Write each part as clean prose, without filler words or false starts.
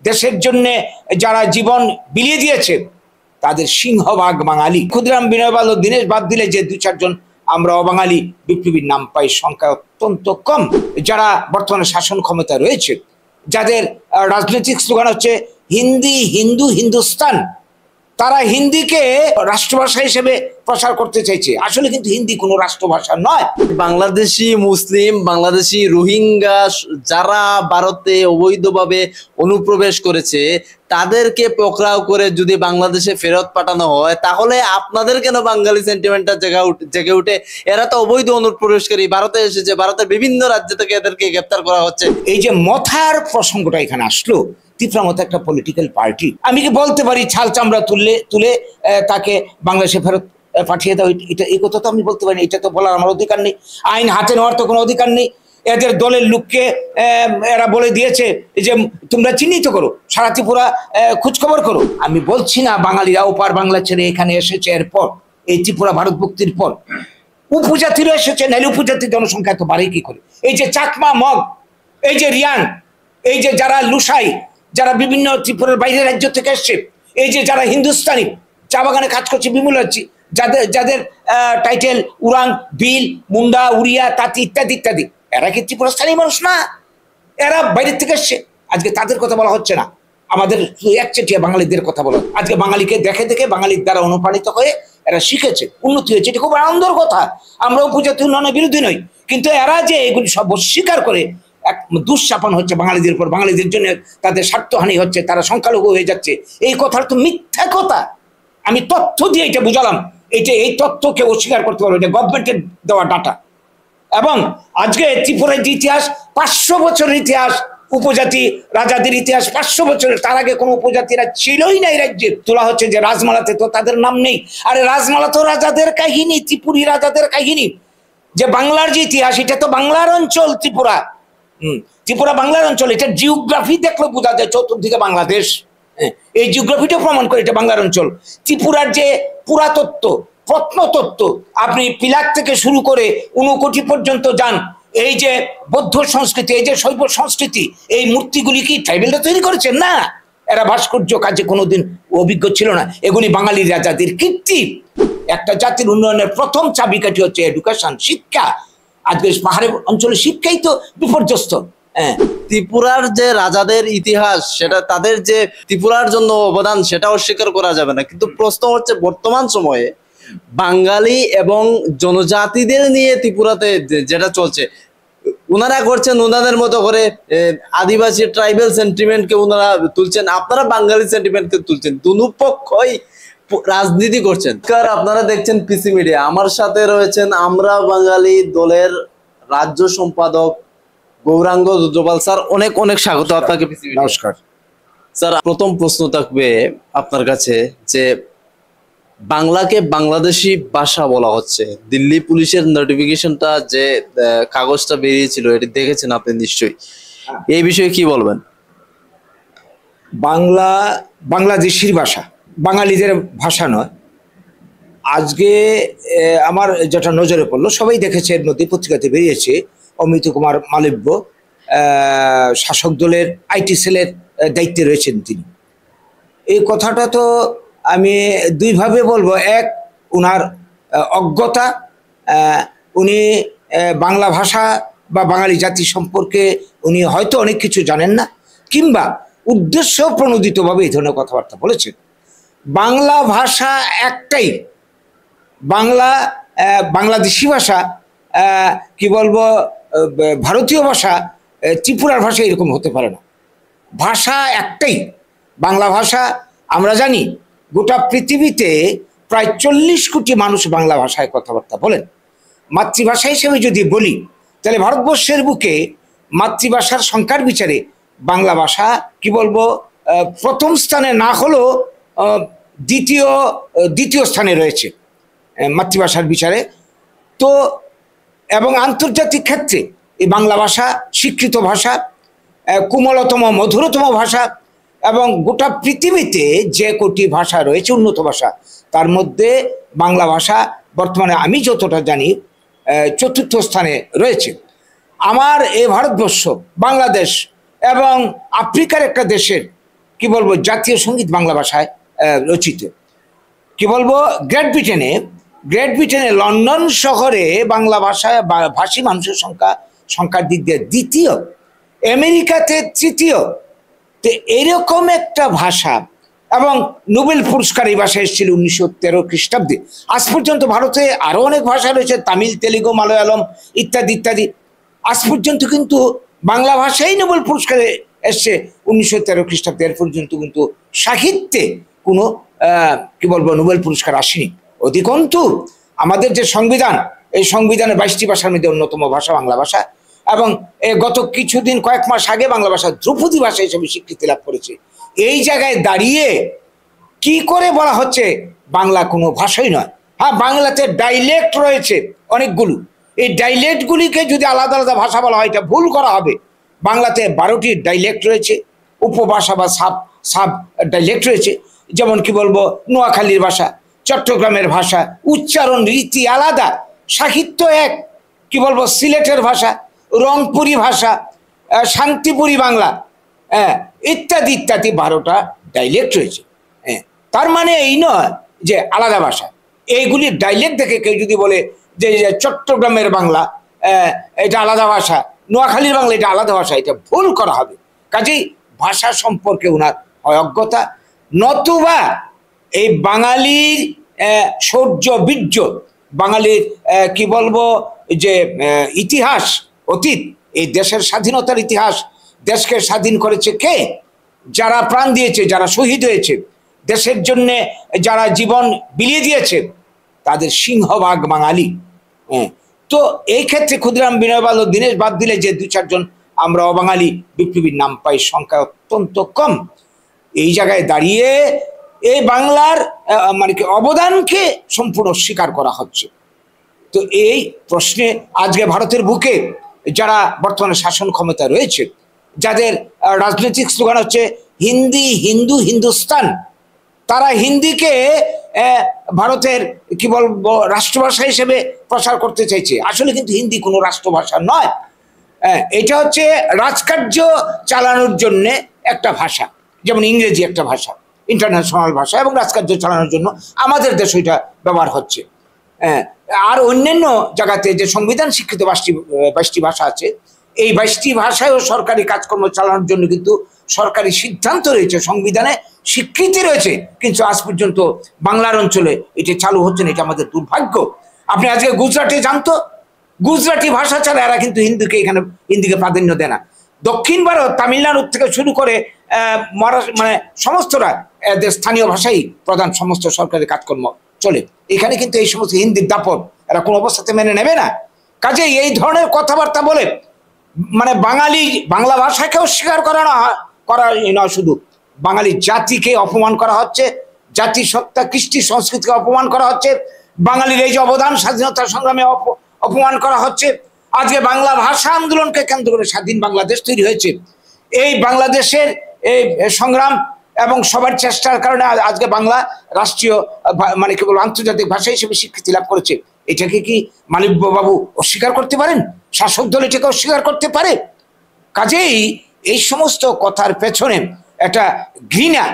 দেশের জন্য যারা জীবন বিলিয়ে দিয়েছে তাদের সিংহভাগ বাঙালি। ক্ষুদিরাম বিনয় বাদল দীনেশ বাদ দিলে যে দু চারজন আমরা অবাঙালি বিপ্লবীর নাম পাই সংখ্যা অত্যন্ত কম। যারা বর্তমানে শাসন ক্ষমতা রয়েছে, যাদের রাজনৈতিক স্লোগান হচ্ছে হিন্দি হিন্দু হিন্দুস্তান, তারা হিন্দিকে রাষ্ট্রভাষা হিসেবে প্রচার করতে চাইছে। আসলে কিন্তু হিন্দি কোনো রাষ্ট্রভাষা নয়। বাংলাদেশি মুসলিম, বাংলাদেশি রোহিঙ্গা যারা ভারতে অবৈধভাবে অনুপ্রবেশ করেছে তাদেরকে পকড়াও করে যদি বাংলাদেশে ফেরত পাঠানো হয়, তাহলে আপনাদের কেন বাঙালি সেন্টিমেন্টটা জেগে উঠে? এরা তো অবৈধ অনুপ্রবেশকারী, ভারতে এসেছে, ভারতের বিভিন্ন রাজ্য থেকে এদেরকে গ্রেপ্তার করা হচ্ছে। এই যে মথার প্রসঙ্গটা এখানে আসলো, ত্রিপুরা মতো একটা পলিটিক্যাল পার্টি, আমি কি বলতে পারি ছাল চামড়া তুলে তাকে বাংলাদেশে ফেরত পাঠিয়ে দাও? এটা এই কথা তো আমি বলতে পারি, এটা তো বলার আমার অধিকার নেই। আইন হাতে নেওয়ার তো কোনো অধিকার নেই। এদের দলের লোককে এরা বলে দিয়েছে যে তোমরা চিহ্নিত করো, সারা ত্রিপুরা খোঁজখবর করো। আমি বলছি না বাঙালিরা ওপার বাংলা ছেড়ে এখানে এসেছে এরপর, এই ত্রিপুরা ভারত মুক্তির পর। উপজাতিরা এসেছে, নাহলে উপজাতির জনসংখ্যা এত বাড়ে কি করে? এই যে চাকমা, মগ, এই যে রিয়াং, এই যে যারা লুসাই, যারা বিভিন্ন ত্রিপুরার বাইরের রাজ্য থেকে এসছে, এই যে যারা হিন্দুস্তানি চা বাগানে কাজ করছে, বিমলাচ্ছি, যাদের টাইটেল উরাং, বিল, মুন্ডা, উড়িয়া, তাঁতি ইত্যাদি ইত্যাদি, এরা কি ত্রিপুরা স্থানীয় মানুষ না? এরা বাইরের থেকে এসছে। আজকে তাদের কথা বলা হচ্ছে না, আমাদের একচেটিয়া বাঙালিদের কথা বলা। আজকে বাঙালিকে দেখে দেখে বাঙালির দ্বারা অনুপ্রাণিত হয়ে এরা শিখেছে, উন্নতি হয়েছে, এটা খুব আনন্দের কথা। আমরা উপজাতি উন্নয়নের বিরোধী নই, কিন্তু এরা যে এগুলি সব স্বীকার করে এক দুঃশাপন হচ্ছে বাঙালিদের উপর, বাঙালিদের জন্য তাদের স্বার্থহানি হচ্ছে, তারা সংখ্যালঘু হয়ে যাচ্ছে, এই কথাটা তো মিথ্যা কথা। আমি তথ্য দিয়ে এটা বুঝালাম, এই তথ্যকে অস্বীকার করতে পারবো, এটা গভর্নমেন্টের দেওয়া ডাটা। এবং আজকে ত্রিপুরার যে ইতিহাস, 500 বছরের ইতিহাস, উপজাতি রাজাদের ইতিহাস 500 বছরের, তার আগে কোনো উপজাতিরা ছিলই না এই রাজ্যে। তোলা হচ্ছে যে রাজমালাতে তো তাদের নাম নেই। আরে রাজমালা তো রাজাদের কাহিনী, ত্রিপুরী রাজাদের কাহিনী। যে বাংলার যে ইতিহাস, এটা তো বাংলার অঞ্চল ত্রিপুরা। ত্রিপুরা বাংলার অঞ্চল, এটা জিওগ্রাফি দেখলে বোঝা যায়, চতুর্দিকে বাংলাদেশ। এই জিওগ্রাফিটা প্রমাণ করে এটা বাংলার অঞ্চল। ত্রিপুরার যে পুরাতত্ত্ব, প্রত্নতত্ত্ব, আপনি পিলাক থেকে শুরু করে ঊনকোটি পর্যন্ত যান, এই যে বৌদ্ধ সংস্কৃতি, এই যে শৈব সংস্কৃতি, এই মূর্তিগুলি কি ট্রাইবেলরা তৈরি করেছেন? না, এরা ভাস্কর্য কাজে কোনোদিন অভিজ্ঞ ছিল না। এগুলি বাঙালি রাজাদের কীর্তি। একটা জাতির উন্নয়নের প্রথম চাবিকাঠি হচ্ছে এডুকেশন, শিক্ষা। আজকে পাহাড়ের অঞ্চলে শিক্ষাই তো বিপর্যস্ত। ত্রিপুরার যে রাজাদের ইতিহাস, সেটা তাদের যে ত্রিপুরার জন্য অবদান, সেটা অস্বীকার করা যাবে না। কিন্তু প্রশ্ন হচ্ছে বর্তমান সময়ে বাঙালি এবং জনজাতিদের নিয়ে ত্রিপুরাতে যেটা চলছে, ওনারা করছেন ওনাদের মতো করে, আদিবাসী ট্রাইবেল সেন্টিমেন্টকে ওনারা তুলছেন, আপনারা বাঙালি সেন্টিমেন্টকে তুলছেন, দুপক্ষই রাজনীতি করছেন। আপনারা দেখছেন পিসি মিডিয়া, আমার সাথে রয়েছেন আমরা বাঙালি দলের রাজ্য সম্পাদক গৌরাঙ্গ রুদ্রপাল স্যার। অনেক অনেক স্বাগত আপনাকে পিসি মিডিয়া। নমস্কার স্যার, প্রথম প্রশ্ন থাকবে আপনার কাছে যে বাংলাকে বাংলাদেশি ভাষা বলা হচ্ছে, দিল্লি পুলিশের নোটিফিকেশনটা যে কাগজটা বেরিয়েছিল, এটি দেখেছেন আপনি নিশ্চয়ই, এই বিষয়ে কি বলবেন? বাংলা বাংলাদেশির ভাষা, বাঙালিদের ভাষা নয়। আজকে আমার যেটা নজরে পড়লো, সবাই দেখেছে, এর মধ্যে পত্রিকাতে বেরিয়েছে, অমিত কুমার মালব্য শাসক দলের আইটি সেলের দায়িত্বে রয়েছেন তিনি। এই কথাটা তো আমি দুইভাবে বলবো। এক, ওনার অজ্ঞতা, উনি বাংলা ভাষা বা বাঙালি জাতি সম্পর্কে উনি হয়তো অনেক কিছু জানেন না, কিংবা উদ্দেশ্য প্রণোদিতভাবে এই ধরনের কথাবার্তা বলেছেন। বাংলা ভাষা একটাই, বাংলাদেশি ভাষা, কি বলবো, ভারতীয় ভাষা, ত্রিপুরার ভাষা এরকম হতে পারে না। ভাষা একটাই, বাংলা ভাষা। আমরা জানি গোটা পৃথিবীতে প্রায় 40 কোটি মানুষ বাংলা ভাষায় কথাবার্তা বলেন। মাতৃভাষা হিসেবে যদি বলি, তাহলে ভারতবর্ষের বুকে মাতৃভাষার সংখ্যার বিচারে বাংলা ভাষা, কি বলবো, প্রথম স্থানে না হলেও দ্বিতীয় স্থানে রয়েছে মাতৃভাষার বিচারে। তো এবং আন্তর্জাতিক ক্ষেত্রে এই বাংলা ভাষা স্বীকৃত ভাষা, কোমলতম মধুরতম ভাষা, এবং গোটা পৃথিবীতে যে কোটি ভাষা রয়েছে উন্নত ভাষা, তার মধ্যে বাংলা ভাষা বর্তমানে আমি যতটা জানি 4র্থ স্থানে রয়েছে। আমার এই ভারতবর্ষ, বাংলাদেশ এবং আফ্রিকার একটা দেশের কি বলবো জাতীয় সঙ্গীত বাংলা ভাষায় রচিত। কি বলবো গ্রেট ব্রিটেনে লন্ডন শহরে বাংলা ভাষায় ভাষী মানুষের সংখ্যার দিক দিয়ে দ্বিতীয়, আমেরিকাতে তৃতীয়। তো এরকম একটা ভাষা, এবং নোবেল পুরস্কার এই ভাষায় এসেছিল 1913 খ্রিস্টাব্দে। আজ পর্যন্ত ভারতে আরো অনেক ভাষা রয়েছে, তামিল, তেলেগু, মালয়ালম ইত্যাদি ইত্যাদি। আজ পর্যন্ত কিন্তু বাংলা ভাষাই নোবেল পুরস্কারে এসছে 1913 খ্রিস্টাব্দে। এর পর্যন্ত কিন্তু সাহিত্যে কোনো কি বলবো নোবেল পুরস্কার আসেনি। অধিকন্তু আমাদের যে সংবিধান, এই সংবিধানের 22টি ভাষার মধ্যে অন্যতম ভাষা বাংলা ভাষা, এবং গত কিছুদিন কয়েক মাস আগে বাংলা ভাষা ধ্রুপদী ভাষা হিসেবে স্বীকৃতি লাভ করেছে। এই জায়গায় দাঁড়িয়ে কি করে বলা হচ্ছে বাংলা কোনো ভাষাই নয়? হ্যাঁ, বাংলাতে ডাইলেক্ট রয়েছে অনেকগুলো, এই ডাইলেক্টগুলিকে যদি আলাদা আলাদা ভাষা বলা হয় এটা ভুল করা হবে। বাংলাতে 12টি ডাইলেক্ট রয়েছে, উপভাষা বা সাব ডাইলেক্ট রয়েছে। যেমন কি বলবো নোয়াখালীর ভাষা, চট্টগ্রামের ভাষা, উচ্চারণ রীতি আলাদা, সাহিত্য এক। কি বলবো সিলেটের ভাষা, রংপুরি ভাষা, শান্তিপুরি বাংলা, ইত্যাদি ইত্যাদি 12টা ডাইলেক্ট রয়েছে। তার মানে এই নয় যে আলাদা ভাষা। এইগুলির ডাইলেক্ট দেখে কেউ যদি বলে যে চট্টগ্রামের বাংলা এটা আলাদা ভাষা, নোয়াখালীর বাংলা এটা আলাদা ভাষা, এটা ভুল করা হবে। কাজেই ভাষা সম্পর্কে ওনার অজ্ঞতা, নতুবা এই বাঙালির শৌর্য বীর্য, বাঙালির কি বলবো যে ইতিহাস, অতীত, এই দেশের স্বাধীনতার ইতিহাস, দেশকে স্বাধীন করেছে কে? যারা প্রাণ দিয়েছে, যারা শহীদ হয়েছে, দেশের জন্য যারা জীবন বিলিয়ে দিয়েছে, তাদের সিংহভাগ বাঙালি। তো এই ক্ষেত্রে ক্ষুদিরাম, বিনয় বাদল, দীনেশ বাদ দিলে যে 2-4 জন আমরা অবাঙালি বিপ্লবীর নাম পাই, সংখ্যা অত্যন্ত কম। এই জায়গায় দাঁড়িয়ে এই বাংলার মানে কি অবদানকে সম্পূর্ণ স্বীকার করা হচ্ছে। তো এই প্রশ্নে আজকে ভারতের বুকে যারা বর্তমানে শাসন ক্ষমতা রয়েছে, যাদের রাজনৈতিক স্লোগান হচ্ছে হিন্দি, হিন্দু, হিন্দুস্তান, তারা হিন্দিকে ভারতের কি বলবো রাষ্ট্রভাষা হিসেবে প্রসার করতে চাইছে। আসলে কিন্তু হিন্দি কোনো রাষ্ট্রভাষা নয়, এটা হচ্ছে রাজকার্য চালানোর জন্য একটা ভাষা। যেমন ইংরেজি একটা ভাষা, ইন্টারন্যাশনাল ভাষা, এবং রাজকার্য চালানোর জন্য আমাদের দেশে এটা ব্যবহার হচ্ছে। আর অন্যান্য জায়গাতে যে সংবিধান স্বীকৃত 22টি ভাষা আছে, এই 22টি ভাষায়ও সরকারি কাজকর্ম চালানোর জন্য কিন্তু সরকারি সিদ্ধান্ত রয়েছে, সংবিধানে স্বীকৃতি রয়েছে, কিন্তু আজ পর্যন্ত বাংলার অঞ্চলে এটা চালু হচ্ছে না। এটা আমাদের দুর্ভাগ্য। আপনি আজকে গুজরাটে জানতো, গুজরাটি ভাষা ছাড়া এরা কিন্তু হিন্দিকে প্রাধান্য দেয় না। দক্ষিণ ভারত, তামিলনাড়ু থেকে শুরু করে মানে সমস্তরা এদের স্থানীয় ভাষাই প্রধান সমস্ত সরকারি কাজকর্ম চলে। এখানে কিন্তু এই সমস্ত হিন্দির দাপট এরা কোনো অবস্থাতে মেনে নেবে না। কাজে এই ধরনের কথাবার্তা বলে মানে বাংলা ভাষাকে অস্বীকার করা নয়, শুধু বাঙালি জাতিকে অপমান করা হচ্ছে, জাতিসত্তা, কৃষ্টি সংস্কৃতিকে অপমান করা হচ্ছে, বাঙালির এই যে অবদান স্বাধীনতা সংগ্রামে অপমান করা হচ্ছে। আজকে বাংলা ভাষা আন্দোলনকে কেন্দ্র করে স্বাধীন বাংলাদেশ তৈরি হয়েছে। এই বাংলাদেশের এই সংগ্রাম এবং সবার চেষ্টার কারণে আজকে বাংলা রাষ্ট্রীয় মানে কি বলবো আন্তর্জাতিক ভাষা হিসেবে স্বীকৃতি লাভ করেছে। এটাকে কি মালব্য বাবু অস্বীকার করতে পারেন? শাসক দল এটাকে অস্বীকার করতে পারে? কাজেই এই সমস্ত কথার পেছনে একটা ঘৃণা,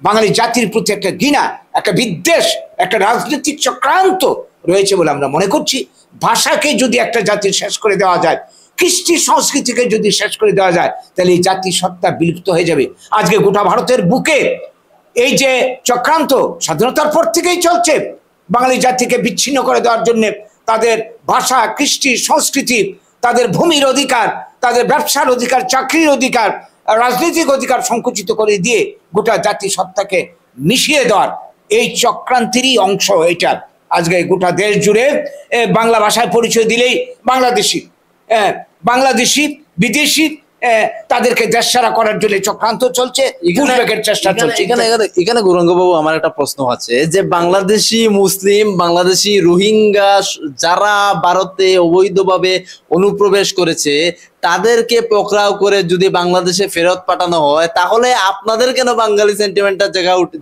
বাঙালি জাতির প্রতি একটা ঘৃণা, একটা বিদ্বেষ, একটা রাজনৈতিক চক্রান্ত রয়েছে বলে আমরা মনে করছি। ভাষাকে যদি একটা জাতির শেষ করে দেওয়া যায়, কৃষ্টি সংস্কৃতিকে যদি শেষ করে দেওয়া যায়, তাহলে এই জাতি সত্তা বিলুপ্ত হয়ে যাবে। আজকে গোটা ভারতের বুকে এই যে চক্রান্ত স্বাধীনতার পর থেকেই চলছে, বাঙালি জাতিকে বিচ্ছিন্ন করে দেওয়ার জন্য, তাদের ভাষা, কৃষ্টি, সংস্কৃতি, তাদের ভূমির অধিকার, তাদের ব্যবসার অধিকার, চাকরির অধিকার, রাজনৈতিক অধিকার সংকুচিত করে দিয়ে গোটা জাতি সত্তাকে মিশিয়ে দেওয়ার এই চক্রান্তেরই অংশ এটা। আজকে গোটা দেশ জুড়ে বাংলা ভাষায় পরিচয় দিলেই বাংলাদেশি বিদেশি তাদেরকে দেশছাড়া করার জন্য চক্রান্ত চলছে, চেষ্টা চলছে। এখানে গৌরাঙ্গবাবু, আমার একটা প্রশ্ন আছে যে বাংলাদেশি মুসলিম, বাংলাদেশি রোহিঙ্গা যারা ভারতে অবৈধভাবে অনুপ্রবেশ করেছে, তাদেরকে পকড়াও করে যদি বাংলাদেশে ফেরত পাঠানো হয়, তাহলে আপনাদের কেন বাঙালি সেন্টিমেন্টটা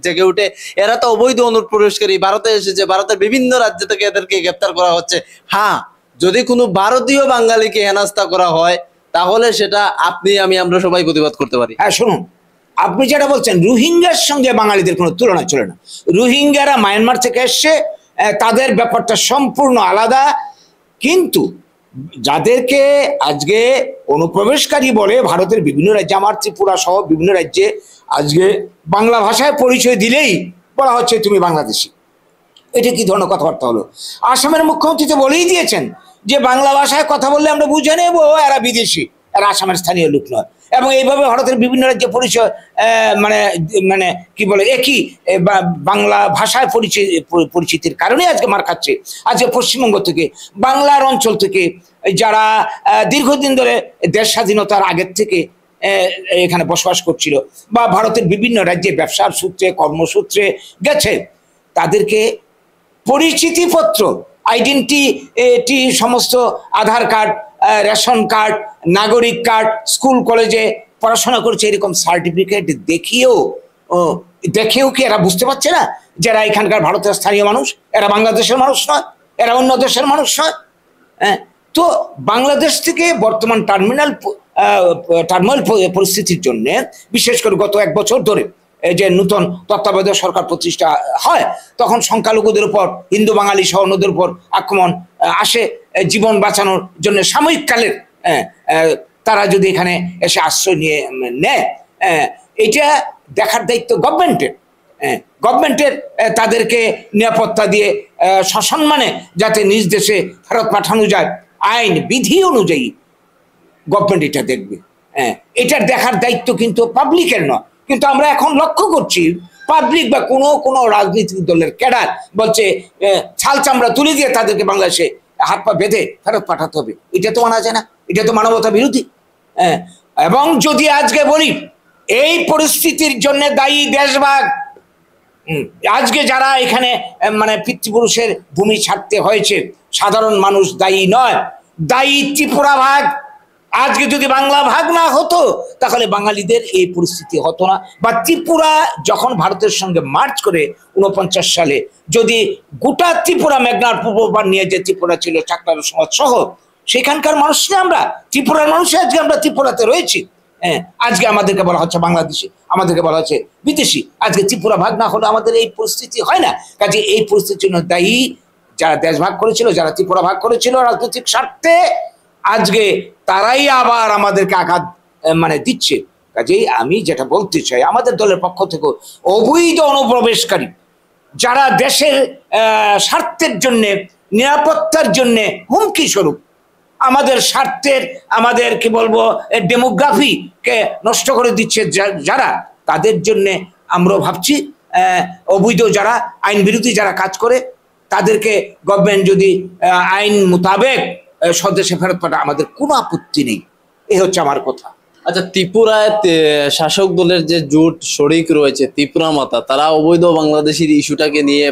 জেগে উঠে? এরা তো অবৈধ অনুপ্রবেশকারী, ভারতে এসেছে, ভারতের বিভিন্ন রাজ্য থেকে এদেরকে গ্রেপ্তার করা হচ্ছে। হ্যাঁ, যদি কোনো ভারতীয় বাঙালিকে হেনস্থা করা হয়, তাহলে সেটা আপনি, আমরা সবাই প্রতিবাদ করতে পারি। হ্যাঁ, শুনুন, আপনি যেটা বলছেন রোহিঙ্গার সঙ্গে বাঙালিদের কোনো তুলনা চলে না। রোহিঙ্গারা মায়ানমার থেকে এসছে, তাদের ব্যাপারটা সম্পূর্ণ আলাদা। কিন্তু যাদেরকে আজকে অনুপ্রবেশকারী বলে ভারতের বিভিন্ন রাজ্যে, আমার ত্রিপুরা সহ বিভিন্ন রাজ্যে আজকে বাংলা ভাষায় পরিচয় দিলেই বলা হচ্ছে তুমি বাংলাদেশি। এটা কি ধরনের কথাবার্তা হলো? আসামের মুখ্যমন্ত্রী তো বলেই দিয়েছেন যে বাংলা ভাষায় কথা বললে আমরা বুঝে নেব এরা বিদেশি, এরা আসামের স্থানীয় লোক নয়। এবং এইভাবে ভারতের বিভিন্ন রাজ্যে পরিচয় মানে মানে কি বলে একই বাংলা ভাষায় পরিচিতির কারণে আজকে মার খাচ্ছে। আজকে পশ্চিমবঙ্গ থেকে, বাংলার অঞ্চল থেকে যারা দীর্ঘদিন ধরে দেশ স্বাধীনতার আগের থেকে এখানে বসবাস করছিল বা ভারতের বিভিন্ন রাজ্যে ব্যবসার সূত্রে কর্মসূত্রে গেছে, তাদেরকে পরিচিতিপত্র, আইডেন্টিটি, সমস্ত আধার কার্ড, রেশন কার্ড, নাগরিক কার্ড, স্কুল কলেজে পড়াশোনা করছে এরকম সার্টিফিকেট দেখেও কি এরা বুঝতে পারছে না যারা এখানকার ভারতের স্থানীয় মানুষ, এরা বাংলাদেশের মানুষ নয়, এরা অন্য দেশের মানুষ নয়? হ্যাঁ, তো বাংলাদেশ থেকে বর্তমান টার্মাল পরিস্থিতির জন্য, বিশেষ করে গত 1 বছর ধরে যে নতুন তত্ত্বাবধায়ক সরকার প্রতিষ্ঠা হয়, তখন সংখ্যালঘুদের উপর, হিন্দু বাঙালি সহ অন্যদের উপর আক্রমণ আসে জীবন বাঁচানোর জন্য সাময়িককালের। তারা যদি এখানে এসে আশ্রয় নিয়ে নেয়, এটা দেখার দায়িত্ব গভর্নমেন্টের। গভর্নমেন্টের তাদেরকে নিরাপত্তা দিয়ে সসম্মানে যাতে নিজ দেশে ফেরত পাঠানো যায়, আইন বিধি অনুযায়ী গভর্নমেন্ট এটা দেখবে। এটার দেখার দায়িত্ব কিন্তু পাবলিকের নয়। কিন্তু আমরা এখন লক্ষ্য করছি পাবলিক বা কোনো রাজনৈতিক দলের ক্যাডার বলছে ছাল চামড়া তুলে দিয়ে তাদেরকে বাংলাদেশে হাত পা বেঁধে ফেরত পাঠাতে হবে। এটা তো মানা যায় না, এটা তো মানবতা বিরোধী। এবং যদি আজকে বলি এই পরিস্থিতির জন্য দায়ী দেশভাগ, আজকে যারা এখানে মানে পিতৃপুরুষের ভূমি ছাড়তে হয়েছে, সাধারণ মানুষ দায়ী নয়, দায়ী ত্রিপুরা ভাগ। আজকে যদি বাংলা ভাগ না হতো তাহলে বাঙালিদের এই পরিস্থিতি হতো না। বা ত্রিপুরা যখন ভারতের সঙ্গে মার্চ করে 49 সালে, যদি গোটা ত্রিপুরা মেঘনার পূর্বপার নিয়ে যে ত্রিপুরা ছিল চাকলার সমাজ সহ, সেখানকার মানুষ আমরা ত্রিপুরার মানুষ, আজকে আমরা ত্রিপুরাতে রয়েছি। আজকে আমাদেরকে বলা হচ্ছে বাংলাদেশি, আমাদেরকে বলা হচ্ছে বিদেশি। আজকে ত্রিপুরা ভাগ না হলে আমাদের এই পরিস্থিতি হয় না। কাজে এই পরিস্থিতির জন্য দায়ী যারা দেশ ভাগ করেছিল, যারা ত্রিপুরা ভাগ করেছিল রাজনৈতিক স্বার্থে, আজকে তারাই আবার আমাদেরকে আঘাত মানে দিচ্ছে। কাজেই আমি যেটা বলতে চাই, আমাদের দলের পক্ষ থেকে অবৈধ অনুপ্রবেশকারী যারা দেশের স্বার্থের জন্যে, নিরাপত্তার জন্যে হুমকি স্বরূপ, আমাদের স্বার্থের, আমাদের কি বলবো ডেমোগ্রাফিকে নষ্ট করে দিচ্ছে যারা, তাদের জন্যে আমরা ভাবছি অবৈধ যারা, আইন বিরোধী যারা কাজ করে, তাদেরকে গভর্নমেন্ট যদি আইন মোতাবেক স্বদেশে ফেরত পাঠায় আমাদের কোনো আপত্তি নেই। এই হচ্ছে আমার কথা। আচ্ছা, ত্রিপুরায় শাসক দলের যে জোট শরিক রয়েছে ত্রিপুরা মাতা, তারা অবৈধ বাংলাদেশের ইস্যুটাকে নিয়ে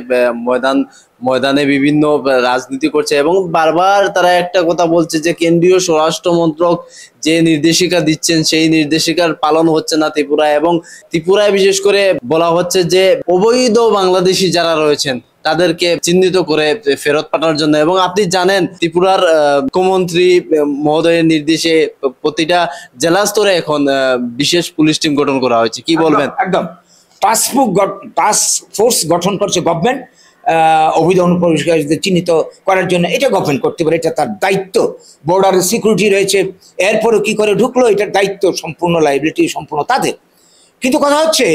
ময়দানে বিভিন্ন রাজনীতি করছে এবং বারবার তারা একটা কথা বলছে যে কেন্দ্রীয় স্বরাষ্ট্র মন্ত্রক যে নির্দেশিকা দিচ্ছেন সেই নির্দেশিকার পালন হচ্ছে না ত্রিপুরায়। এবং ত্রিপুরায় বিশেষ করে বলা হচ্ছে যে অবৈধ বাংলাদেশি যারা রয়েছেন তাদেরকে চিহ্নিত করে ফেরত পাঠানোর জন্য। এবং আপনি জানেন ত্রিপুরার মুখ্যমন্ত্রী মহোদয়ের নির্দেশে প্রতিটা জেলা স্তরে এখন বিশেষ পুলিশ টিম গঠন করা হয়েছে। কি বলবেন? একদম টাস্ক ফোর্স গঠন করছে গভর্নমেন্ট অবৈধ অনুপ্রবেশকারীদের চিহ্নিত করার জন্য। এটা গভর্নমেন্ট করতে পারে, এটা তার দায়িত্ব। বর্ডারে সিকিউরিটি রয়েছে, এরপরে কি করে ঢুকলো এটার দায়িত্ব সম্পূর্ণ, লাইবিলিটি সম্পূর্ণ তাদের। কিন্তু কথা হচ্ছে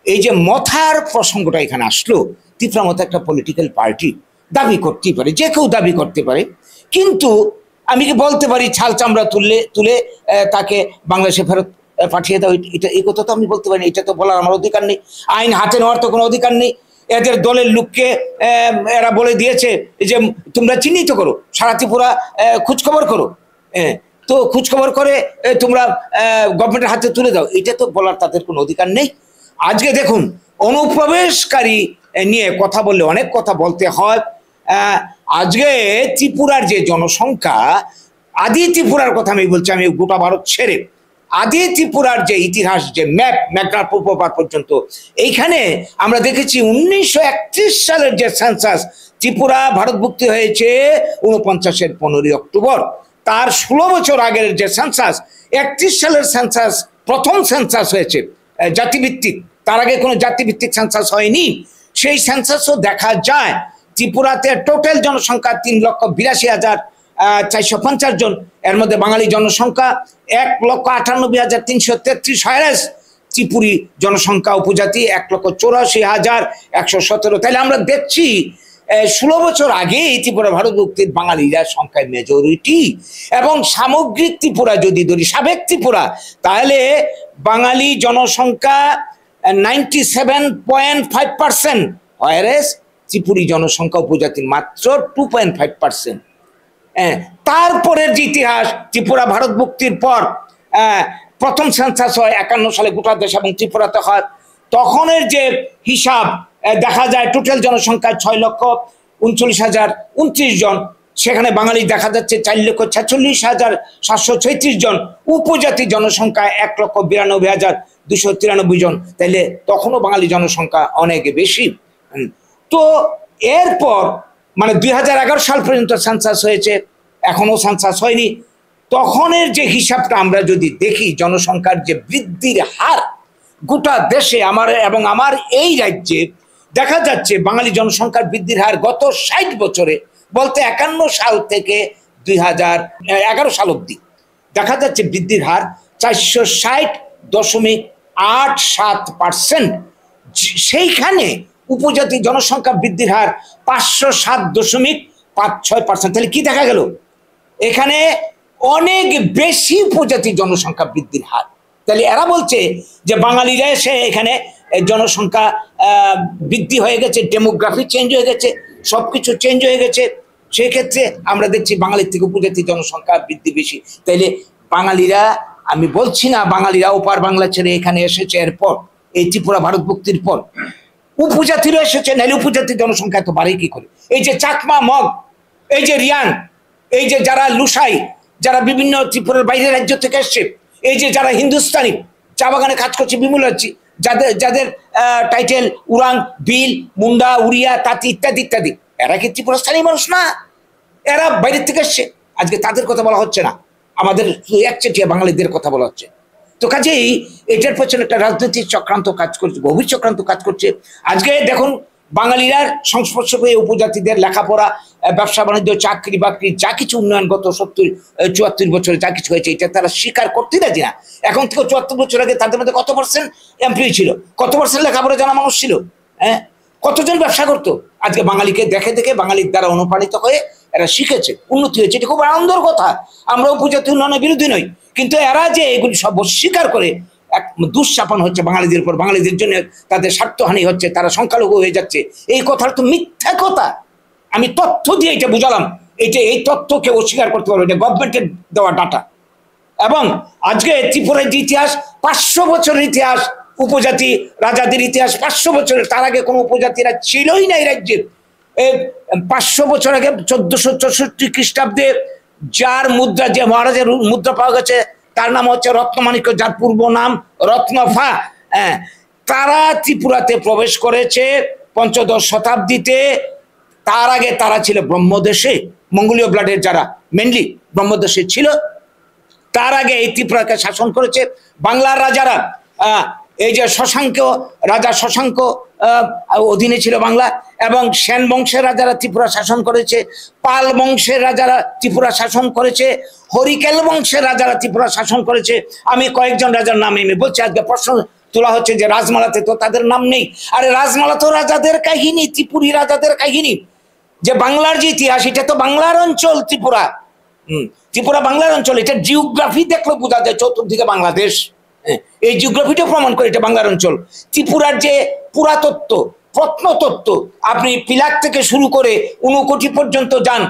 এই যে মথার প্রসঙ্গটা এখানে আসলো, ত্রিপুরা মতো একটা পলিটিক্যাল পার্টি দাবি করতেই পারে, যে কেউ দাবি করতে পারে, কিন্তু আমি কি বলতে পারি ছাল চামড়া তুলে তাকে বাংলাদেশে ফেরত পাঠিয়ে দাও? এটা এই কথা তো আমি বলতে পারি, এটা তো বলার আমার অধিকার নেই। আইন হাতে নেওয়ার তো কোনো অধিকার নেই। এদের দলের লোককে এরা বলে দিয়েছে যে তোমরা চিহ্নিত করো, সারা ত্রিপুরা খোঁজখবর করো, তো খোঁজখবর করে তোমরা গভর্নমেন্টের হাতে তুলে দাও। এটা তো বলার তাদের কোনো অধিকার নেই। আজকে দেখুন, অনুপ্রবেশকারী নিয়ে কথা বললে অনেক কথা বলতে হয়। আজকে ত্রিপুরার যে জনসংখ্যা, আদি ত্রিপুরার কথা আমি বলছি, আমি গোটা ভারত ছেড়ে আদি ত্রিপুরার যে ইতিহাস, যে ম্যাপ মেঘনার পূর্বপার পর্যন্ত, এইখানে আমরা দেখেছি 1931 সালের যে সেন্সাস, ত্রিপুরা ভারতভুক্তি হয়েছে 49-এর 15ই অক্টোবর। তার 16 বছর আগের যে সেন্সাস, 31 সালের সেন্সাস, প্রথম সেন্সাস হয়েছে জাতিভিত্তিক, তার আগে কোনো জাতিভিত্তিক সেন্সাস হয়নি। সেই সেন্সাসও দেখা যায় ত্রিপুরাতে টোটাল জনসংখ্যা 3,82,450 জন, এর মধ্যে বাঙালি জনসংখ্যা 1,98,333, হায়ারেস্ট ত্রিপুরী জনসংখ্যা উপজাতি 1,84,117। তাহলে আমরা দেখছি 16 বছর আগে ত্রিপুরা ভারতভুক্তির বাঙালিরা সংখ্যায় মেজরিটি, এবং সামগ্রিক ত্রিপুরা যদি ধরি, সাবেক ত্রিপুরা, তাহলে বাঙালি জনসংখ্যা 97.5%, হায়ারেস্ট ত্রিপুরী জনসংখ্যা উপজাতির মাত্র 2.5%। তারপরের যে ইতিহাস, ত্রিপুরা ভারতভুক্তির পর প্রথম সেন্সাস হয় 51 সালে গোটা দেশ এবং ত্রিপুরাতে হয়। তখনের যে হিসাব দেখা যায় টোটাল জনসংখ্যা 6,39,029 জন, সেখানে বাঙালি দেখা যাচ্ছে 4,46,736 জন, উপজাতি জনসংখ্যা 1,92,293 জন। তাইলে তখনও বাঙালি জনসংখ্যা অনেক বেশি। তো এরপর মানে 2011 সাল পর্যন্ত সেন্সাস হয়েছে, এখনো সেন্সাস হয়নি। তখনের যে হিসাবটা আমরা যদি দেখি, জনসংখ্যার যে বৃদ্ধির হার গোটা দেশে আমার এই রাজ্যে দেখা যাচ্ছে বাঙালি জনসংখ্যার বৃদ্ধির হার গত 60 বছরে, বলতে 51 সাল থেকে 2011 সাল অব্দি দেখা যাচ্ছে বৃদ্ধির হার 460.87%। সেইখানে উপজাতি জনসংখ্যা বৃদ্ধির হার 507.56%। তাহলে কি দেখা গেল? এখানে অনেক বেশি উপজাতি জনসংখ্যা বৃদ্ধির হার। তাহলে এরা বলছে যে বাঙালিরা এসে এখানে জনসংখ্যা বৃদ্ধি হয়ে গেছে, ডেমোগ্রাফি চেঞ্জ হয়ে গেছে, সবকিছু চেঞ্জ হয়ে গেছে। সেক্ষেত্রে আমরা দেখছি বাঙালির থেকে উপজাতি জনসংখ্যা বৃদ্ধি বেশি। তাইলে বাঙালিরা, আমি বলছি না বাঙালিরা ওপার বাংলা ছেড়ে এখানে এসেছে এরপর, এই ত্রিপুরা ভারতভুক্তির পর উপজাতিরা এসেছে, নাহলে উপজাতি জনসংখ্যা তো বাড়ে কি করে? এই যে চাকমা, মগ, এই যে রিয়াং, এই যে যারা লুসাই, যারা বিভিন্ন ত্রিপুরার বাইরের রাজ্য থেকে এসছে, এই যে যারা হিন্দুস্তানি চা বাগানে কাজ করছে, বিমলাচ্ছি, যাদের টাইটেল উরাং, বিল, মুন্ডা, উড়িয়া, তাঁতি ইত্যাদি ইত্যাদি, এরা কি ত্রিপুরা স্থানীয় মানুষ না? এরা বাইরের থেকে এসছে। আজকে তাদের কথা বলা হচ্ছে না, আমাদের একচেটিয়া বাঙালিদের কথা বলা হচ্ছে। তো কাজেই এটার পেছনে একটা রাজনৈতিক চক্রান্ত কাজ করছে, গভীর চক্রান্ত কাজ করছে। আজকে দেখুন বাঙালিরা সংস্পর্শ হয়ে উপজাতিদের লেখাপড়া, ব্যবসা বাণিজ্য, চাকরি বাকরি, যা কিছু উন্নয়ন গত 74 বছরে যা কিছু হয়েছে, এটা তারা স্বীকার করতেই রাজি না। এখন থেকে 74 বছর আগে তাদের মধ্যে কত পার্সেন্ট এমপ্লয়ি ছিল, কত পার্সেন্ট লেখাপড়া জানা মানুষ ছিল, কতজন ব্যবসা করতো? আজকে বাঙালিকে দেখে দেখে, বাঙালির দ্বারা অনুপ্রাণিত হয়ে এরা শিখেছে, উন্নতি হয়েছে। এটা খুব আনন্দের কথা। আমরা উপজাতি উন্নয়নের বিরোধী নই, কিন্তু এরা যে এগুলি সব স্বীকার করে এক দুঃশাপন হচ্ছে বাঙালিদের উপর, বাঙালিদের জন্য তাদের স্বার্থহানি হচ্ছে, তারা সংখ্যালঘু হয়ে যাচ্ছে, এই কথাটা তো মিথ্যা কথা। আমি তথ্য দিয়ে এটা বুঝালাম, এই তথ্যকে অস্বীকার করতে পারবো, এটা গভর্নমেন্টের দেওয়া ডাটা। এবং আজকে ত্রিপুরার যে ইতিহাস, 500 বছরের ইতিহাস, উপজাতি রাজাদের ইতিহাস 500 বছরের, তার আগে কোনো উপজাতিরা ছিলই না এই রাজ্যে। 500 বছর আগে 1464 খ্রিস্টাব্দে যার মুদ্রা, যে মহারাজের মুদ্রা পাওয়া গেছে, তার নাম হচ্ছে রত্নমাণিক্য, যার পূর্ব নাম রত্নফা। তারা ত্রিপুরাতে প্রবেশ করেছে 15শ শতাব্দীতে। তার আগে তারা ছিল ব্রহ্মদেশে, মঙ্গোলীয় ব্লাডের যারা মেনলি ব্রহ্মদেশে ছিল। তার আগে এই ত্রিপুরাকে শাসন করেছে বাংলার রাজারা। এই যে শশাঙ্ক রাজা, শশাঙ্ক অধীনে ছিল বাংলা, এবং সেন বংশের রাজারা ত্রিপুরা শাসন করেছে, পাল বংশের রাজারা ত্রিপুরা শাসন করেছে, হরিকেল বংশের রাজারা ত্রিপুরা শাসন করেছে। আমি কয়েকজন রাজার নাম এনে বলছি। আজকে প্রশ্ন তোলা হচ্ছে যে রাজমালাতে তো তাদের নাম নেই। আরে রাজমালা তো রাজাদের কাহিনী, ত্রিপুরী রাজাদের কাহিনী। যে বাংলার যে ইতিহাস, এটা তো বাংলার অঞ্চল ত্রিপুরা। ত্রিপুরা বাংলার অঞ্চল। এটা জিওগ্রাফি দেখলে বোঝা যায়, চতুর্দিকে বাংলাদেশ। এই জিওগ্রাফিটা প্রমাণ করে এটা বাংলার অঞ্চল। ত্রিপুরার যে পুরাতত্ত্ব, প্রত্নতত্ত্ব, আপনি পিলাক থেকে শুরু করে ঊনকোটি পর্যন্ত যান,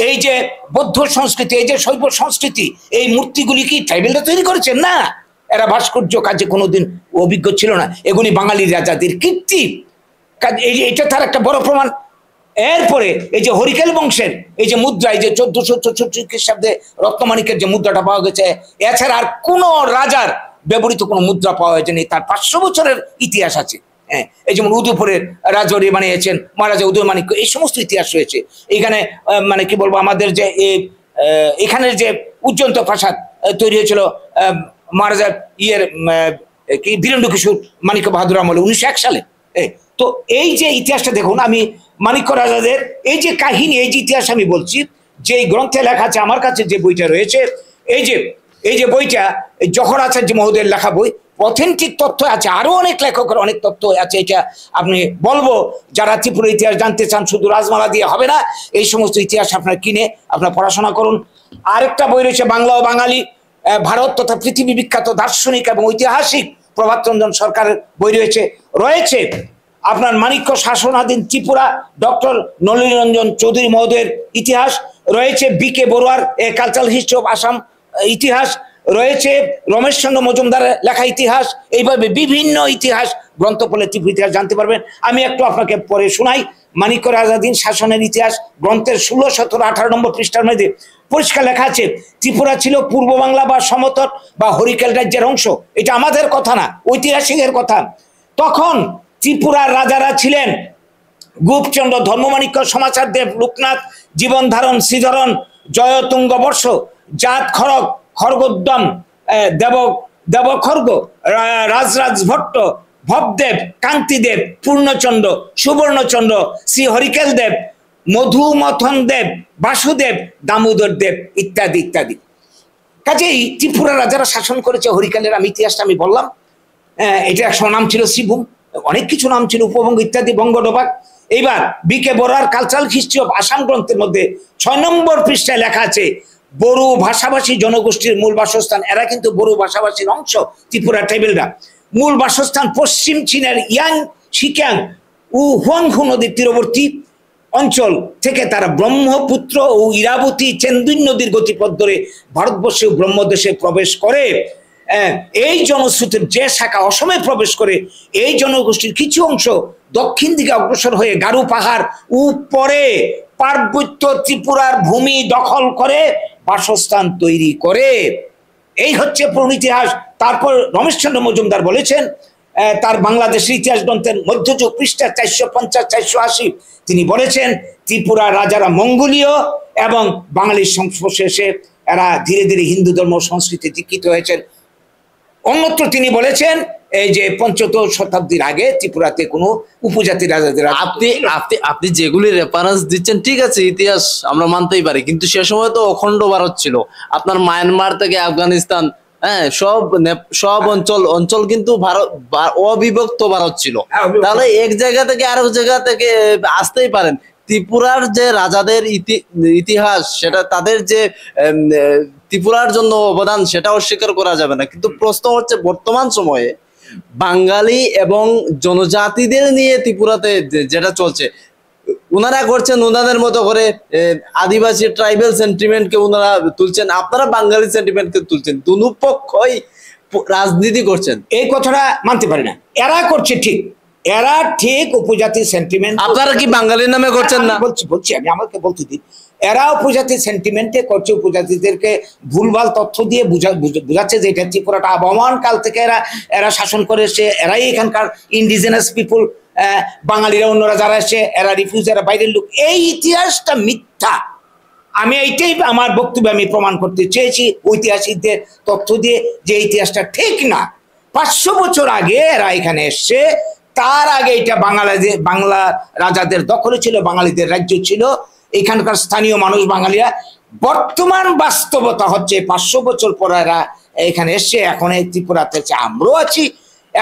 এই যে বৌদ্ধ সংস্কৃতি, এই যে শৈব সংস্কৃতি, এই মূর্তিগুলি কি ট্রাইবেলরা তৈরি করেছেন? না, এরা ভাস্কর্য কাজে কোনোদিন অভিজ্ঞ ছিল না। এগুলি বাঙালি রাজাদের কীর্তি। এটা তার একটা বড় প্রমাণ। এরপরে এই যে হরিকেল বংশের এই যে মুদ্রা, এই যে 1464 খ্রিস্টাব্দে রত্নমাণিকের যে মুদ্রাটা পাওয়া গেছে, এছাড়া আর কোনো রাজার ব্যবহৃত কোনো মুদ্রা পাওয়া যায়নি। তার 500 বছরের ইতিহাস আছে। এই যেমন উদয়পুরের রাজবাড়ি বানিয়েছেন মহারাজা উদয়মাণিক্য, এই সমস্ত ইতিহাস রয়েছে এখানে। মানে কি বলবো, আমাদের যে এখানের যে উজ্জন্ত প্রাসাদ তৈরি হয়েছিল মহারাজা কি বীরেন্দ্র কিশোর মানিক্য বাহাদুর আমলে 1901 সালে। তো এই যে ইতিহাসটা দেখুন, আমি মানিক্য রাজাদের এই যে কাহিনী, এই যে ইতিহাস আমি বলছি, যে গ্রন্থে লেখা আছে, আমার কাছে যে বইটা রয়েছে, এই যে বইটা জহর আচার্য মহোদয়ের লেখা বই, অথেন্টিক তথ্য আছে, আরো অনেক লেখকের অনেক তথ্য আছে। এটা আপনি বলবো, যারা ত্রিপুরা ইতিহাস জানতে চান শুধু রাজমালা দিয়ে হবে না, এই সমস্ত ইতিহাস আপনার কিনে আপনার পড়াশোনা করুন। আরেকটা বই রয়েছে বাংলা ও বাঙালি, ভারত তথা পৃথিবী বিখ্যাত দার্শনিক এবং ঐতিহাসিক প্রভাতরঞ্জন সরকারের বই রয়েছে আপনার মানিক্য শাসনাধীন ত্রিপুরা ডক্টর নলিনীরঞ্জন চৌধুরী মহোদয়ের ইতিহাস রয়েছে, বি.কে. বড়ুয়ার কালচারাল হিস্ট্রি অফ আসাম ইতিহাস রয়েছে, রমেশচন্দ্র মজুমদারের লেখা ইতিহাস। এইভাবে বিভিন্ন ইতিহাস গ্রন্থ পড়লে ত্রিপুরা ইতিহাস জানতে পারবেন। আমি একটু আপনাকে পরে শোনাই। মানিক্য রাজাধীন শাসনের ইতিহাস গ্রন্থের 16, 17, 18 নম্বর পৃষ্ঠার মধ্যে পরিষ্কার লেখা আছে, ত্রিপুরা ছিল পূর্ব বাংলা বা সমতট বা হরিকেল রাজ্যের অংশ। এটা আমাদের কথা না, ঐতিহাসিকের কথা। তখন ত্রিপুরার রাজারা ছিলেন গোপচন্দ্র, ধর্মমাণিক্য, সমাচার দেব, লোকনাথ, জীবনধারণ, শ্রীধরন, জয়তুঙ্গ বর্ষ, জাত খড়গ, খড়গোদ্যম, দেবখর্গ, রাজরাজ ভট্ট, ভবদেব, কান্তিদেব, পূর্ণচন্দ্র, সুবর্ণচন্দ্র, শ্রী হরিকেল দেব, মধুমথন দেব, বাসুদেব, দামোদর দেব ইত্যাদি ইত্যাদি। কাজেই ত্রিপুরা রাজারা শাসন করেছে। হরিকেলের আমি ইতিহাসটা আমি বললাম, এটা একসময় নাম ছিল শ্রীভূম, অনেক কিছু নাম ছিল, উপবঙ্গ ইত্যাদি, বঙ্গডোবাক। এইবার বি.কে. বড়ুয়ার কালচারাল হিস্ট্রি অফ আসাম গ্রন্থের মধ্যে 6 নম্বর পৃষ্ঠায় লেখা আছে, বড়ো ভাষাভাষী জনগোষ্ঠীর মূল বাসস্থান, এরা কিন্তু বড়ো ভাষাভাষীর অংশ ত্রিপুরা ট্রাইবেলরা, মূল বাসস্থান পশ্চিম চীনের ইয়াং শিক্যাং ও হুয়াংহু নদীর তীরবর্তী অঞ্চল থেকে তারা ব্রহ্মপুত্র ও ইরাবতী চেন্দুই নদীর গতিপথ ধরে ভারতবর্ষে ব্রহ্মদেশে প্রবেশ করে। এই জনশ্রুতির যে শাখা অসমে প্রবেশ করে, এই জনগোষ্ঠীর কিছু অংশ দক্ষিণ দিকে অগ্রসর হয়ে গারু পাহাড় উপরে পার্বত্য ত্রিপুরার ভূমি দখল করে বাসস্থান তৈরি করে। এই হচ্ছে পুরনো ইতিহাস। তারপর রমেশচন্দ্র মজুমদার বলেছেন তার বাংলাদেশের ইতিহাস গ্রন্থের মধ্যযুগ পৃষ্ঠা 450, 480 তিনি বলেছেন, ত্রিপুরা রাজারা মঙ্গোলীয় এবং বাঙালির সংস্পর্শে এসে এরা ধীরে ধীরে হিন্দু ধর্ম সংস্কৃতি দীক্ষিত হয়েছেন। অন্যত্র তিনি বলেছেন এই যে 75 শতাব্দীর আগে ত্রিপুরাতে কোনো উপজাতি রাজাদের। আপনি যেগুলি রেফারেন্স দিচ্ছেন ঠিক আছে, ইতিহাস আমরা মানতেই পারি, কিন্তু সে সময় তো অখণ্ড ভারত ছিল, আপনার মায়ানমার থেকে আফগানিস্তান, হ্যাঁ, সব অঞ্চল কিন্তু ভারত অবিভক্ত ভারত ছিল। তাহলে এক জায়গা থেকে আরেক জায়গা থেকে আসতেই পারেন। ত্রিপুরার যে রাজাদের ইতিহাস, সেটা তাদের যে ত্রিপুরার জন্য অবদান, সেটা অস্বীকার করা যাবে না। কিন্তু প্রশ্ন হচ্ছে বর্তমান সময়ে বাঙালি এবং জনজাতিদের নিয়ে ত্রিপুরাতে যেটা চলছে, ওনারা করছেন ওনাদের মতো করে, আদিবাসী ট্রাইবেল সেন্টিমেন্টকে ওনারা তুলছেন, আপনারা বাঙালি সেন্টিমেন্টকে তুলছেন, দুনো পক্ষই রাজনীতি করছেন। এই কথাটা মানতে পারি না। এরা করছে ঠিক, এরা ঠিক উপজাতি সেন্টিমেন্ট। আপনারা কি বাঙালির নামে করছেন না? বলছি আমি, আমাকে বলতে দিন। এরা উপজাতি সেন্টিমেন্টে করছে, উপজাতিদেরকে ভুলভাল তথ্য দিয়ে বুঝাচ্ছে যে এটা ত্রিপুরাটা আবহমান কাল থেকে এরা শাসন করে এসে, এরাই এখানকার ইন্ডিজিনাস পিপুল, বাঙালিরা অন্যরা যারা এসে এরা রিফিউজ, এরা বাইরের লোক। এই ইতিহাসটা মিথ্যা। আমি এইটাই আমার বক্তব্যে আমি প্রমাণ করতে চেয়েছি ঐতিহাসিকদের তথ্য দিয়ে যে ইতিহাসটা ঠিক না। 500 বছর আগে এরা এখানে এসছে, তার আগে এটা বাংলা রাজাদের দখলে ছিল, বাঙালিদের রাজ্য ছিল, এখানকার স্থানীয় মানুষ বাঙালিরা। বর্তমান বাস্তবতা হচ্ছে 500 বছর পর এরা এখানে এসছে, এখন এই ত্রিপুরাতে আমরাও আছি।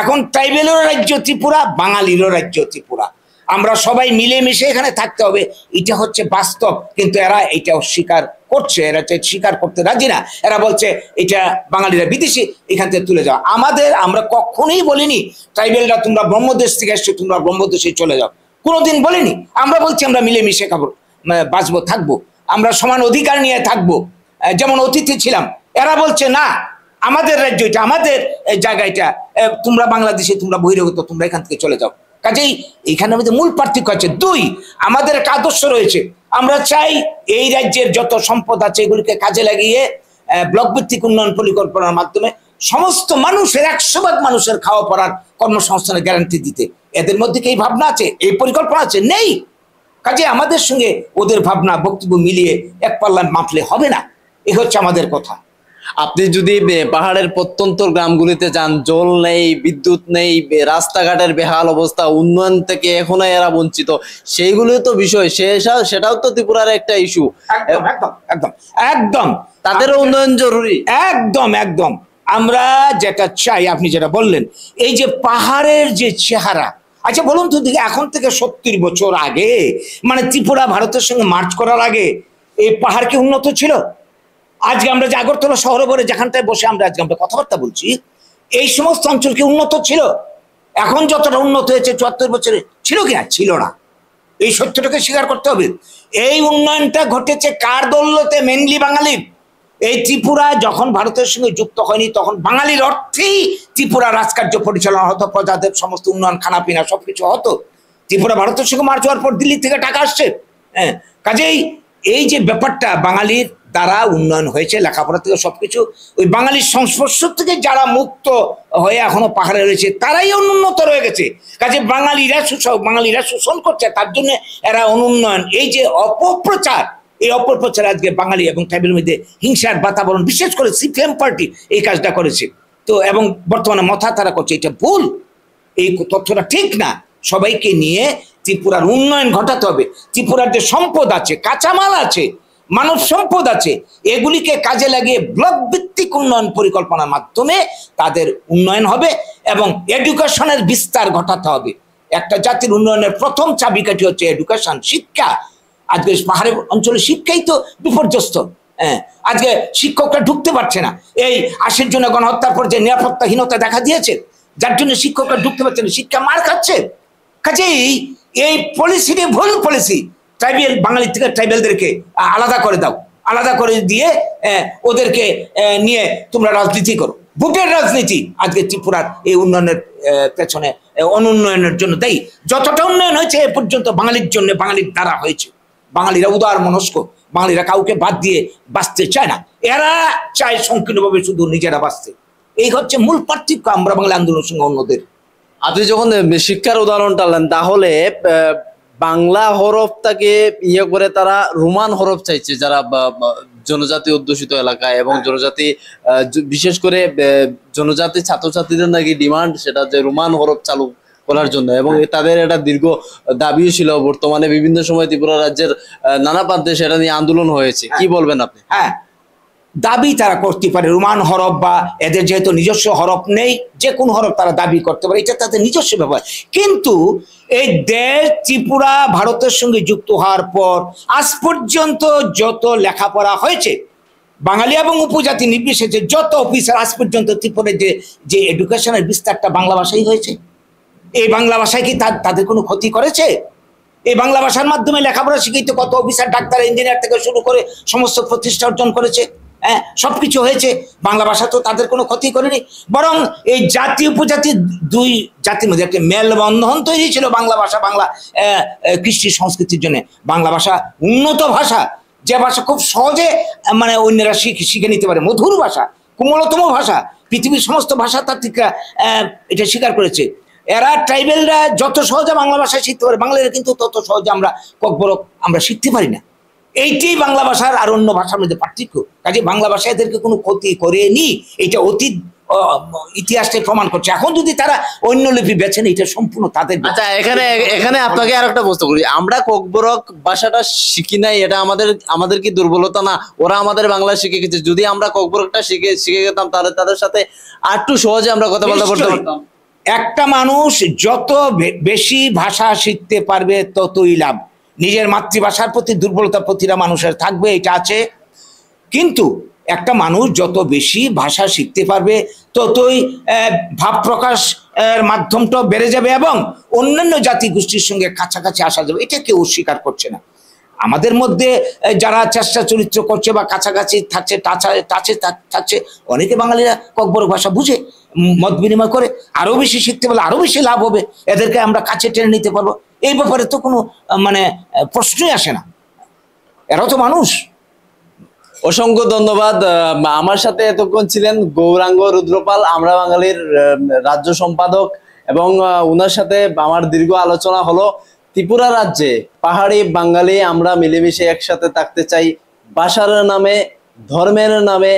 এখন ট্রাইবেলেরও রাজ্য ত্রিপুরা, বাঙালিরও রাজ্য ত্রিপুরা, আমরা সবাই মিলেমিশে এখানে থাকতে হবে, এটা হচ্ছে বাস্তব। কিন্তু এরা এটা অস্বীকার করছে, এরা স্বীকার করতে রাজি না। এরা বলছে এটা বাঙালিরা বিদেশি, এখান থেকে তুলে যাও। আমরা কখনোই বলিনি ট্রাইবেলরা তোমরা ব্রহ্মদেশ থেকে এসছো, তোমরা ব্রহ্মদেশে চলে যাও, কোনোদিন বলিনি। আমরা বলছি আমরা মিলেমিশে খাবো, বাঁচবো, থাকবো, আমরা সমান অধিকার নিয়ে থাকবো, যেমন অতিথি ছিলাম। এরা বলছে না, আমাদের রাজ্য এটা, আমাদের জায়গা এটা, তোমরা বাংলাদেশে, তোমরা বহিরাগত, তোমরা এখান থেকে চলে যাও। কাজেই এখানে আমাদের মূল পার্থক্য আছে। 2, আমাদের একটা আদর্শ রয়েছে। আমরা চাই এই রাজ্যের যত সম্পদ আছে এগুলিকে কাজে লাগিয়ে ব্লক ভিত্তিক উন্নয়ন পরিকল্পনার মাধ্যমে সমস্ত মানুষের 100% মানুষের খাওয়া পড়ার কর্মসংস্থানের গ্যারান্টি দিতে। এদের মধ্যে কি এই ভাবনা আছে, এই পরিকল্পনা আছে? নেই। কাজে আমাদের সঙ্গে ওদের ভাবনা বক্তব্য মিলিয়ে এক পাল্লা মাপলে হবে না। এ হচ্ছে আমাদের কথা। আপনি যদি পাহাড়ের প্রত্যন্ত গ্রামগুলিতে যান, জল নেই, বিদ্যুৎ নেই, রাস্তাঘাটের বেহাল অবস্থা, উন্নয়ন থেকে এখনো এরা বঞ্চিত, সেইগুলো তো বিষয়, সেটাও তো ত্রিপুরার একটা ইস্যু। একদম একদম একদম একদম তাদেরও উন্নয়ন জরুরি। একদম একদম আমরা যেটা চাই, আপনি যেটা বললেন, এই যে পাহাড়ের যে চেহারা, আচ্ছা বলুন তো দেখি, এখন থেকে 70 বছর আগে, মানে ত্রিপুরা ভারতের সঙ্গে মার্চ করার আগে এই পাহাড় কি উন্নত ছিল? আজকে আমরা যে আগরতলা শহরে বলে যেখানটায় বসে আমরা আজকে আমরা কথাবার্তা বলছি, এই সমস্ত অঞ্চল কি উন্নত ছিল? এখন যতটা উন্নত হয়েছে 74 বছরে ছিল কিনা? ছিল না। এই সত্যটাকে স্বীকার করতে হবে। এই উন্নয়নটা ঘটেছে কার দৌলতে? মেনলি বাঙালির। এই ত্রিপুরা যখন ভারতের সঙ্গে যুক্ত হয়নি তখন বাঙালির অর্থেই ত্রিপুরা রাজকার্য পরিচালনা হতো, প্রজাদের সমস্ত উন্নয়ন, খানাপিনা সবকিছু হতো। ত্রিপুরা ভারতের সঙ্গে মার্চ হওয়ার পর দিল্লি থেকে টাকা আসছে। হ্যাঁ, কাজেই এই যে ব্যাপারটা বাঙালির দ্বারা উন্নয়ন হয়েছে, লেখাপড়া থেকে সবকিছু, ওই বাঙালির সংস্পর্শ থেকে যারা মুক্ত হয়ে এখনো পাহাড়ে রয়েছে তারাই অনুন্নত রয়ে গেছে। কাজে বাঙালিরা শোষণ করছে, তার জন্য এরা অনুন্নয়ন। এই যে অপপ্রচার, এই অপপ্রচার আজকে বাঙালি এবং ট্রাইবেলের মধ্যে হিংসার বাতাবরণ, বিশেষ করে সিপিএম পার্টি এই কাজটা করেছে। তো এবং বর্তমানে মাথা তারা করছে, এটা ভুল, এই তথ্যটা ঠিক না। সবাইকে নিয়ে ত্রিপুরার উন্নয়ন ঘটাতে হবে। ত্রিপুরার যে সম্পদ আছে, কাঁচামাল আছে, মানব সম্পদ আছে, এগুলিকে কাজে লাগিয়ে ব্লক ভিত্তিক উন্নয়ন পরিকল্পনার মাধ্যমে তাদের উন্নয়ন হবে এবং এডুকেশনের বিস্তার ঘটাতে হবে। একটা জাতির উন্নয়নের প্রথম চাবিকাঠি হচ্ছে এডুকেশন, শিক্ষা। আজকে পাহাড়ের অঞ্চলে শিক্ষাই তো বিপর্যস্ত। হ্যাঁ, আজকে শিক্ষকরা ঢুকতে পারছে না। এই 80 জনের গণহত্যার পর যে নিরাপত্তাহীনতা দেখা দিয়েছে, যার জন্য শিক্ষকরা ঢুকতে পারছে না, শিক্ষা মার খাচ্ছে। কাজেই এই পলিসিটি ভুল পলিসি। ট্রাইবেল, বাঙালি থেকে ট্রাইবেলদেরকে আলাদা করে দাও, আলাদা করে দিয়ে ওদেরকে নিয়ে তোমরা রাজনীতি করো, ভোটের রাজনীতি। আজকে ত্রিপুরার এই উন্নয়নের পেছনে, অনুন্নয়নের জন্য দায়ী। যতটা উন্নয়ন হয়েছে এ পর্যন্ত বাঙালির জন্য, বাঙালির দ্বারা হয়েছে। বাঙালিরা উদার মনস্ক, বাঙালিরা কাউকে বাদ দিয়ে বাঁচতে চায় না, এরা চায় সংকীর্ণভাবে শুধু নিজেরা বাঁচতে। এই হচ্ছে মূল পার্থক্য আমরা বাংলা আন্দোলনের সঙ্গে অন্যদের। আপনি যখন শিক্ষার উদাহরণ টানলেন, তাহলে বাংলা হরফটাকে ইয়ে করে তারা রোমান হরফ চাইছে, যারা জনজাতি অধ্যুষিত এলাকায় এবং জনজাতি, বিশেষ করে জনজাতি ছাত্রছাত্রীদের নাকি ডিমান্ড সেটা যে রোমান হরফ চালু করার জন্য, এবং তাদের একটা দীর্ঘ দাবিও ছিল। বর্তমানে বিভিন্ন সময় ত্রিপুরা রাজ্যের নানা প্রান্তে সেটা নিয়ে আন্দোলন হয়েছে। কি বলবেন আপনি? হ্যাঁ, দাবি তারা করতে পারে, রোমান হরফ বা এদের যেহেতু নিজস্ব হরফ নেই, যে কোনো হরফ তারা দাবি করতে পারে, এটা তাদের নিজস্ব ব্যাপার। কিন্তু এই দেশ ত্রিপুরা ভারতের সঙ্গে যুক্ত হওয়ার পর আজ পর্যন্ত যত লেখাপড়া হয়েছে, বাঙালি এবং উপজাতি নির্বিশেষে যত অফিসার আজ পর্যন্ত ত্রিপুরার যে এডুকেশনের বিস্তারটা বাংলা ভাষাই হয়েছে। এই বাংলা ভাষায় কি তাদের কোনো ক্ষতি করেছে? এই বাংলা ভাষার মাধ্যমে লেখাপড়া শিখিতে কত অফিসার, ডাক্তার, ইঞ্জিনিয়ার থেকে শুরু করে সমস্ত প্রতিষ্ঠা অর্জন করেছে। হ্যাঁ, সবকিছু হয়েছে। বাংলা ভাষা তো তাদের কোনো ক্ষতি করেনি, বরং এই জাতি উপজাতি দুই জাতির মধ্যে একটা মেলবন্ধন তৈরি ছিল বাংলা ভাষা, বাংলা কৃষ্টি সংস্কৃতির জন্য। বাংলা ভাষা উন্নত ভাষা, যে ভাষা খুব সহজে মানে অন্যরা শিখে নিতে পারে, মধুর ভাষা, কোমলতম ভাষা। পৃথিবীর সমস্ত ভাষাতাত্ত্বিকরা এটা স্বীকার করেছে। এরা ট্রাইবেলরা যত সহজে বাংলা ভাষা শিখতে পারে, বাংলাদেশে কিন্তু তত সহজে আমরা ককবরক আমরা শিখতে পারি না। এইটাই বাংলা ভাষার আর অন্য ভাষার মধ্যে পার্থক্য। কাজে বাংলা ভাষা এদেরকে কোনো ক্ষতি করেনি, এটা অতীত ইতিহাসটাই প্রমাণ করছে। এখন যদি তারা অন্য লিপি বেছে নেয়, এটা সম্পূর্ণ তাদের। আচ্ছা, এখানে আপনাকে আর একটা প্রশ্ন করি, আমরা ককবরক ভাষাটা শিখি নাই, এটা আমাদের কি দুর্বলতা না? ওরা আমাদের বাংলা শিখে গেছে, যদি আমরা ককবরকটা শিখে গেতাম তাহলে তাদের সাথে আর একটু সহজে আমরা কথা বলতে পারতাম। একটা মানুষ যত বেশি ভাষা শিখতে পারবে ততই লাভ। নিজের মাতৃভাষার প্রতি দুর্বলতা প্রতিটা মানুষের থাকবে, এটা আছে। কিন্তু একটা মানুষ যত বেশি ভাষা শিখতে পারবে ততই ভাব প্রকাশ মাধ্যমটা বেড়ে যাবে এবং অন্যান্য জাতি গোষ্ঠীর সঙ্গে কাছাকাছি আসা যাবে। এটা কেউ অস্বীকার করছে না। আমাদের মধ্যে যারা চেষ্টা চরিত্র করছে বা কাছাকাছি থাকছে, থাকছে, অনেকে বাঙালিরা ককবরক ভাষা বুঝে, মত বিনিময় করে, আরো বেশি শিখতে পারলে আরো বেশি লাভ হবে, এদেরকে আমরা কাছে টেনে নিতে পারবো। এই ব্যাপারে তো কোনো মানে প্রশ্নই আসে না, এরাও তো মানুষ। অসংখ্য ধন্যবাদ। আমার সাথে এতক্ষণ ছিলেন গৌরাঙ্গ রুদ্রপাল, আমরা বাঙালির রাজ্য সম্পাদক, এবং ওনার সাথে আমার দীর্ঘ আলোচনা হলো। ত্রিপুরা রাজ্যে পাহাড়ি বাঙালি আমরা মিলেমিশে একসাথে থাকতে চাই, ভাষার নামে, ধর্মের নামে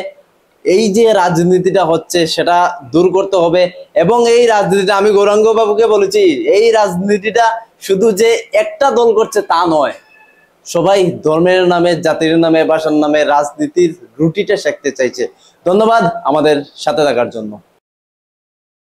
এই যে রাজনীতিটা হচ্ছে সেটা দূর করতে হবে। এবং এই রাজনীতিটা আমি গৌরাঙ্গ বাবুকে বলেছি, এই রাজনীতিটা শুধু যে একটা দল করছে তা নয়, সবাই ধর্মের নামে, জাতির নামে, ভাষার নামে রাজনীতির রুটিটা শেখতে চাইছে। ধন্যবাদ আমাদের সাথে থাকার জন্য।